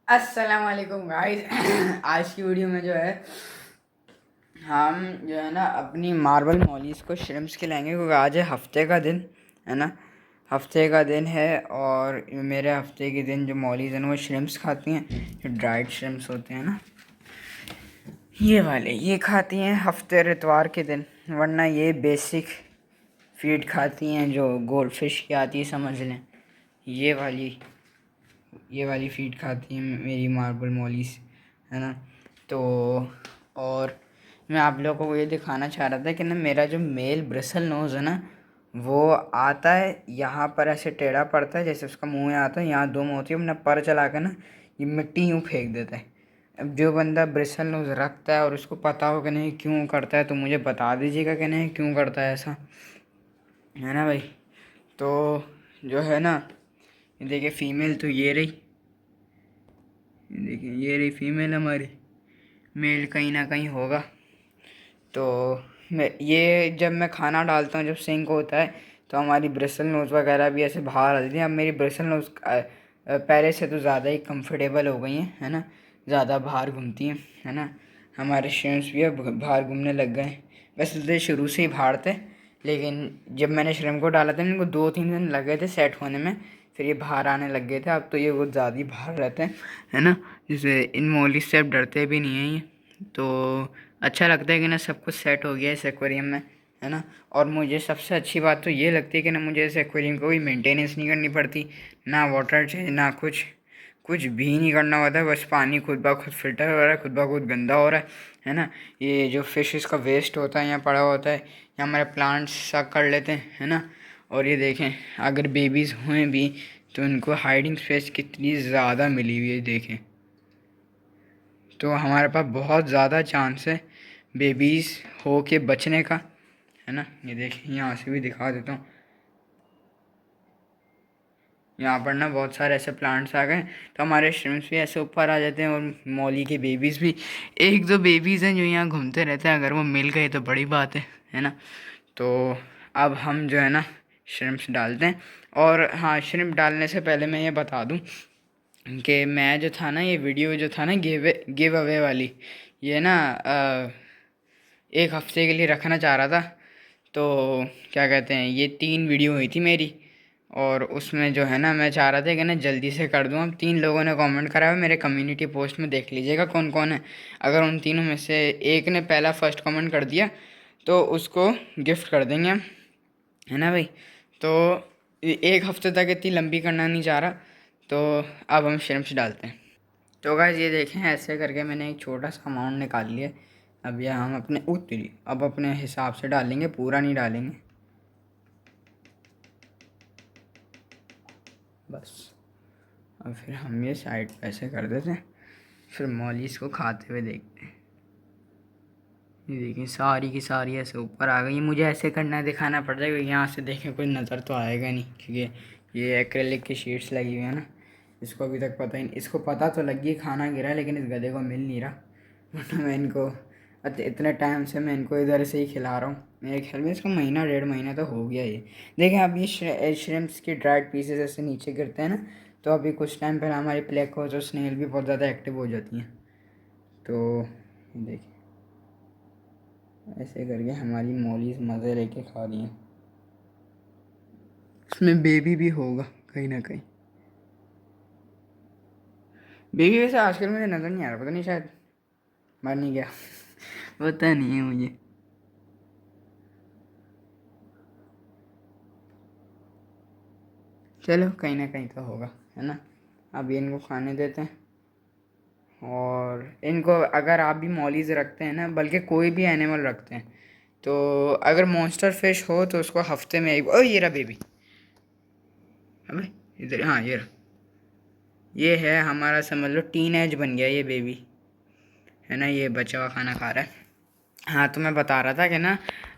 अस्सलाम वालेकुम गाइस। आज की वीडियो में जो है हम जो है ना अपनी मार्बल मॉलीज़ को श्रिम्प्स खिलाएंगे, क्योंकि आज है हफ्ते का दिन, है ना। हफ्ते का दिन है और मेरे हफ्ते के दिन जो मॉलीज़ हैं वो श्रिम्प्स खाती हैं, जो ड्राइड श्रिम्प्स होते हैं ना, ये वाले ये खाती हैं हफ्ते इतवार के दिन। वरना ये बेसिक फीड खाती हैं जो गोल्ड फिश की आती है, समझ लें। ये वाली ये वाली फीड खाती हैं मेरी मार्बल मॉलीज़, है ना। तो और मैं आप लोगों को ये दिखाना चाह रहा था कि ना मेरा जो मेल ब्रिसल नोज़ है ना, वो आता है यहाँ पर ऐसे टेढ़ा पड़ता है, जैसे उसका मुंह आता है, यहाँ दुम होती है, अपना पर चला कर ना ये मिट्टी यूँ फेंक देता है। अब जो बंदा ब्रिसल नोज़ रखता है और उसको पता हो कि नहीं क्यों करता है, तो मुझे बता दीजिएगा कि नहीं क्यों करता है ऐसा, है ना भाई। तो जो है ना, देखिए फ़ीमेल तो ये रही, देखिए ये रही फीमेल हमारी। मेल कहीं ना कहीं होगा। तो जब मैं खाना डालता हूँ, जब सिंक होता है, तो हमारी ब्रिसल नोज़ वगैरह भी ऐसे बाहर आ जाती है। अब मेरी ब्रिसल नोज़ पहले से तो ज़्यादा ही कंफर्टेबल हो गई हैं, है ना, ज़्यादा बाहर घूमती हैं, है ना। हमारे श्रिम्प्स भी अब बाहर घूमने लग गए हैं। वैसे तो शुरू से ही बाहर थे, लेकिन जब मैंने श्रिम्प को डाला था इनको 2-3 दिन लग गए थे सेट होने में, फिर ये बाहर आने लग गए थे। अब तो ये बहुत ज़्यादा ही बाहर रहते हैं, है ना। जैसे इन मोली से अब डरते भी नहीं हैं ये, तो अच्छा लगता है कि ना सब कुछ सेट हो गया इस एक्वेरियम में, है ना। और मुझे सबसे अच्छी बात तो ये लगती है कि ना मुझे इस एक्वेरियम को कोई मेंटेनेंस नहीं करनी पड़ती, ना वाटर चेंज, ना कुछ कुछ भी नहीं करना होता है। बस पानी खुद ब खुद फिल्टर हो रहा है, खुद ब खुद गंदा हो रहा है ना। ये जो फिश का वेस्ट होता है यहाँ पड़ा होता है, यहाँ हमारे प्लांट्स सब कर लेते हैं, है ना। और ये देखें, अगर बेबीज़ हुए भी तो उनको हाइडिंग स्पेस कितनी ज़्यादा मिली हुई है, देखें। तो हमारे पास बहुत ज़्यादा चांस है बेबीज़ हो के बचने का, है ना। ये देखिए यहाँ से भी दिखा देता हूँ, यहाँ पर ना बहुत सारे ऐसे प्लांट्स आ गए, तो हमारे श्रिम्प्स भी ऐसे ऊपर आ जाते हैं। और मौली के बेबीज़ भी, एक दो बेबीज़ हैं जो यहाँ घूमते रहते हैं, अगर वो मिल गए तो बड़ी बात है ना। तो अब हम जो है ना श्रिम्प्स डालते हैं। और हाँ, श्रिम्प डालने से पहले मैं ये बता दूँ कि मैं जो था ना, ये वीडियो जो था ना गिव अवे वाली, ये ना एक हफ्ते के लिए रखना चाह रहा था। तो क्या कहते हैं, ये 3 वीडियो हुई थी मेरी, और उसमें जो है ना मैं चाह रहा था कि ना जल्दी से कर दूँ। अब 3 लोगों ने कमेंट करा है मेरे कम्युनिटी पोस्ट में, देख लीजिएगा कौन कौन है। अगर उन तीनों में से एक ने पहला फर्स्ट कमेंट कर दिया तो उसको गिफ्ट कर देंगे हम, है ना भाई। तो एक हफ्ते तक इतनी लंबी करना नहीं चाह रहा, तो अब हम श्रिम्प्स डालते हैं। तो गाइस ये देखें, ऐसे करके मैंने एक छोटा सा अमाउंट निकाल लिया। अब यह हम अपने उतरी अब अपने हिसाब से डालेंगे, पूरा नहीं डालेंगे बस। और फिर हम ये साइड पे ऐसे कर देते हैं, फिर मॉलीज को खाते हुए देखते हैं। ये देखिए सारी की सारी ऐसे ऊपर आ गई। मुझे ऐसे करना दिखाना पड़ जाएगा, यहाँ से देखें कोई नज़र तो आएगा नहीं, क्योंकि ये एक्रेलिक की शीट्स लगी हुई है ना। इसको अभी तक पता ही नहीं, इसको पता तो लग गई खाना गिरा, लेकिन इस गधे को मिल नहीं रहा। वरना मैं इनको इतने टाइम से मैं इनको इधर से ही खिला रहा हूँ। मेरे ख्याल में इसका महीना 1.5 महीना तो हो गया ये। देखें अब ये श्रिम्प्स की ड्राइड पीसेस ऐसे नीचे गिरते हैं ना, तो अभी कुछ टाइम पहले हमारी प्लेकोज और स्नेल भी बहुत ज़्यादा एक्टिव हो जाती हैं। तो देखिए ऐसे करके हमारी मॉलीज मज़े लेके खा रही हैं। इसमें बेबी भी होगा कहीं ना कहीं। बेबी वैसे आजकल मुझे नज़र नहीं आ रहा, पता नहीं शायद मर नहीं गया। पता नहीं है मुझे। चलो कहीं ना कहीं तो होगा, है ना। अब इनको खाने देते हैं। और इनको अगर आप भी मॉलीज रखते हैं ना, बल्कि कोई भी एनिमल रखते हैं, तो अगर मॉन्स्टर फिश हो तो उसको हफ्ते में एक, ओ ये रहा बेबी, हमें इधर, हाँ ये रहा, ये है हमारा, समझ लो टीन एज बन गया ये बेबी, है ना। ये बचा हुआ खाना खा रहा है। हाँ, तो मैं बता रहा था कि ना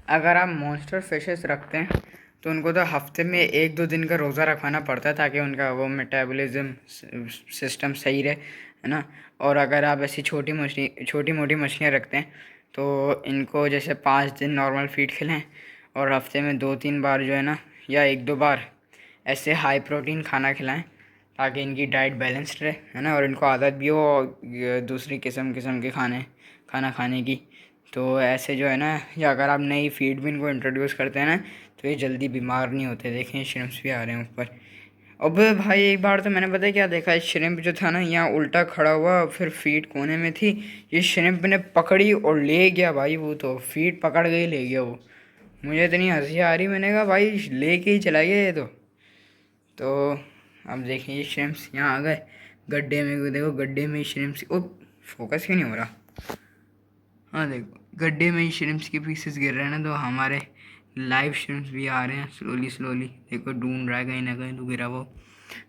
अगर आप मॉन्स्टर फिशेस रखते हैं तो उनको तो हफ्ते में 1-2 दिन का रोज़ा रखवाना पड़ता है, ताकि उनका वो मेटाबॉलिज्म सिस्टम सही रहे, है ना। और अगर आप ऐसी छोटी मोटी मछलियाँ रखते हैं तो इनको जैसे 5 दिन नॉर्मल फीड खिलाएं, और हफ्ते में 2-3 बार जो है ना, या 1-2 बार ऐसे हाई प्रोटीन खाना खिलाएं, ताकि इनकी डाइट बैलेंस्ड रहे, है ना, और इनको आदत भी हो दूसरी किस्म के खाना खाने की। तो ऐसे जो है ना, या अगर आप नई फीड भी इनको इंट्रोड्यूस करते हैं ना, तो ये जल्दी बीमार नहीं होते। देखें श्रिम्प्स भी आ रहे हैं ऊपर। अब भाई एक बार तो मैंने पता है क्या देखा, श्रिम्प जो था ना यहाँ उल्टा खड़ा हुआ, फिर फीड कोने में थी, ये श्रिम्प ने पकड़ी और ले गया भाई, वो तो फीड पकड़ गई ले गया वो। मुझे इतनी हंसी आ रही, मैंने कहा भाई लेके ही चला गया ये तो अब देखिए ये श्रिम्प्स यहाँ आ गए गड्ढे में, देखो गड्ढे में श्रिम्प्स, ओ फोकस क्यों नहीं हो रहा, हाँ देखो गड्ढे में ही श्रिम्प्स के पीसेस गिर रहे हैं ना, तो हमारे लाइव श्रिम्प्स भी आ रहे हैं स्लोली। देखो ढूंढ रहा है कहीं ना कहीं तो गिरा वो,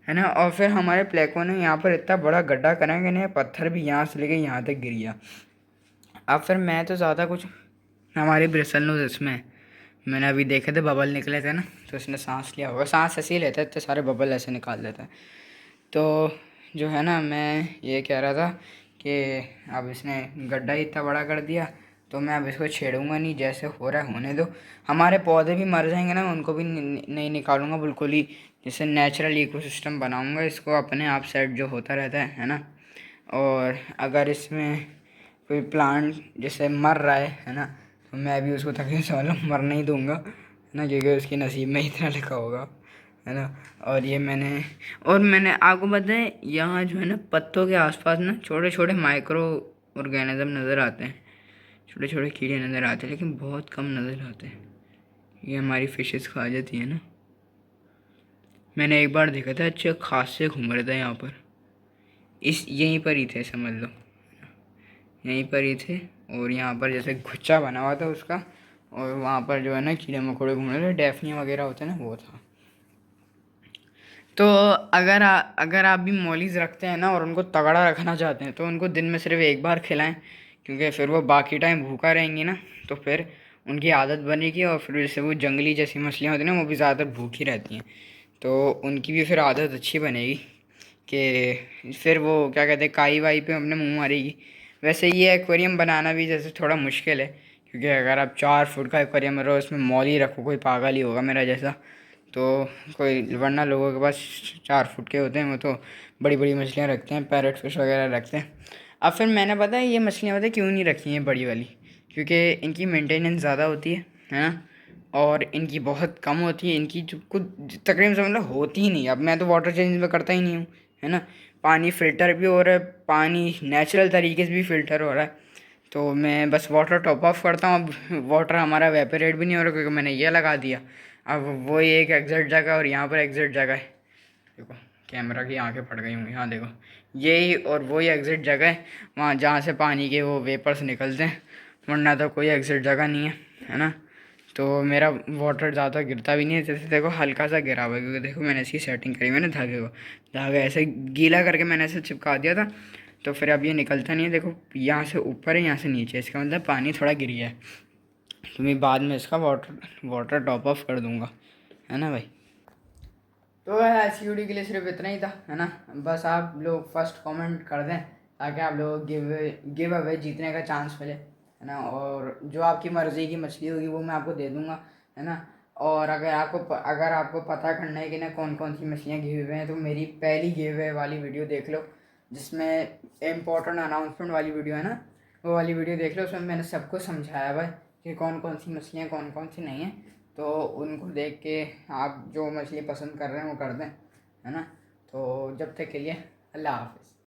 है ना। और फिर हमारे प्लेको ने यहाँ पर इतना बड़ा गड्ढा करा कि नहीं, पत्थर भी यहाँ से लेके यहाँ तक गिर गया। अब फिर मैं तो ज़्यादा कुछ, हमारी ब्रिसल नोज इसमें मैंने अभी देखे थे बबल निकले थे ना, तो उसने सांस लिया होगा, सांस ऐसे ही लेता है तो सारे बबल ऐसे निकाल देता है। तो जो है ना, मैं ये कह रहा था कि अब इसने गड्ढा ही इतना बड़ा कर दिया, तो मैं अब इसको छेड़ूंगा नहीं, जैसे हो रहा है होने दो। हमारे पौधे भी मर जाएंगे ना, उनको भी नहीं निकालूंगा बिल्कुल ही, जैसे नेचुरल इकोसिस्टम बनाऊंगा इसको, अपने आप सेट जो होता रहता है ना। और अगर इसमें कोई प्लांट जैसे मर रहा है ना, तो मैं भी उसको तकलीफ से मतलब मरने ही दूंगा, है ना, क्योंकि उसकी नसीब में इतना लिखा होगा, है ना। और ये मैंने आपको बताया, यहाँ जो है ना पत्तों के आसपास ना छोटे छोटे माइक्रो ऑर्गेनिज्म नज़र आते हैं, छोटे छोटे कीड़े नज़र आते हैं, लेकिन बहुत कम नज़र आते हैं। ये हमारी फिशेस खा जाती है ना। मैंने एक बार देखा था अच्छे खासे घूम रहे थे यहाँ पर, यहीं पर ही थे समझ लो, यहीं पर ही थे। और यहाँ पर जैसे गुच्छा बना हुआ था उसका, और वहाँ पर जो है ना कीड़े मकोड़े घूम रहे थे, डेफनिया वगैरह होते हैं ना, वो था। तो अगर आप भी मॉलीज रखते हैं ना और उनको तगड़ा रखना चाहते हैं, तो उनको दिन में सिर्फ एक बार खिलाएं, क्योंकि फिर वो बाकी टाइम भूखा रहेंगी ना, तो फिर उनकी आदत बनेगी। और फिर जैसे वो जंगली जैसी मछलियाँ होती हैं ना, वो भी ज़्यादातर भूखी रहती हैं, तो उनकी भी फिर आदत अच्छी बनेगी कि फिर वो क्या कहते हैं, काई वाई पे अपने मुँह मारेगी। वैसे ये एक्वेरियम बनाना भी जैसे थोड़ा मुश्किल है, क्योंकि अगर आप 4 फुट का एक्वेरियम रहो, उसमें मॉली रखो, कोई पागल ही होगा मेरा जैसा। तो कोई, वरना लोगों के पास 4 फुट के होते हैं, वो तो बड़ी बड़ी मछलियाँ रखते हैं, पैरेट फिश वगैरह रखते हैं। अब फिर मैंने पता है ये मछलियाँ पता है क्यों नहीं रखी हैं बड़ी वाली, क्योंकि इनकी मेंटेनेंस ज़्यादा होती है ना, और इनकी बहुत कम होती है, इनकी जो कुछ तकरीबन से मतलब होती ही नहीं। अब मैं तो वाटर चेंज में करता ही नहीं हूँ, है ना, पानी फ़िल्टर भी हो रहा है, पानी नेचुरल तरीके से भी फ़िल्टर हो रहा है, तो मैं बस वाटर टॉप ऑफ करता हूँ। अब वाटर हमारा वेपोरेट भी नहीं हो रहा, क्योंकि मैंने ये लगा दिया। अब वो एक एग्जैक्ट जगह और यहाँ पर एग्जैक्ट जगह है, देखो कैमरा की आंखें फट गई होंगी, हाँ देखो यही और वही एग्जैक्ट जगह है, वहाँ जहाँ से पानी के वो वेपर्स निकलते हैं, वरना तो कोई एग्जैक्ट जगह नहीं है ना। तो मेरा वाटर ज़्यादा गिरता भी नहीं है, जैसे देखो हल्का सा गिरा हुआ है, क्योंकि देखो मैंने इसकी सेटिंग करी, मैंने धागे ऐसे गीला करके मैंने ऐसे चिपका दिया था, तो फिर अब ये निकलता नहीं है। देखो यहाँ से ऊपर है, यहाँ से नीचे, इसका मतलब पानी थोड़ा गिर गया है, तो मैं बाद में इसका वाटर टॉप ऑफ कर दूँगा, है ना भाई। तो ऐसी वीडियो के लिए सिर्फ इतना ही था, है ना। बस आप लोग फर्स्ट कमेंट कर दें, ताकि आप लोग गिव अवे जीतने का चांस मिले, है ना। और जो आपकी मर्ज़ी की मछली होगी वो मैं आपको दे दूँगा, है ना। और अगर आपको पता करना है कि ना कौन कौन सी मछलियाँ गिव अवे हैं, तो मेरी पहली गिव अवे वाली वीडियो देख लो, जिसमें इम्पोर्टेंट अनाउंसमेंट वाली वीडियो है ना, वो वाली वीडियो देख लो। उसमें मैंने सबको समझाया भाई कि कौन कौन सी मछलियाँ कौन कौन सी नहीं हैं, तो उनको देख के आप जो मछली पसंद कर रहे हैं वो कर दें, है ना। तो जब तक के लिए अल्लाह हाफ़िज़।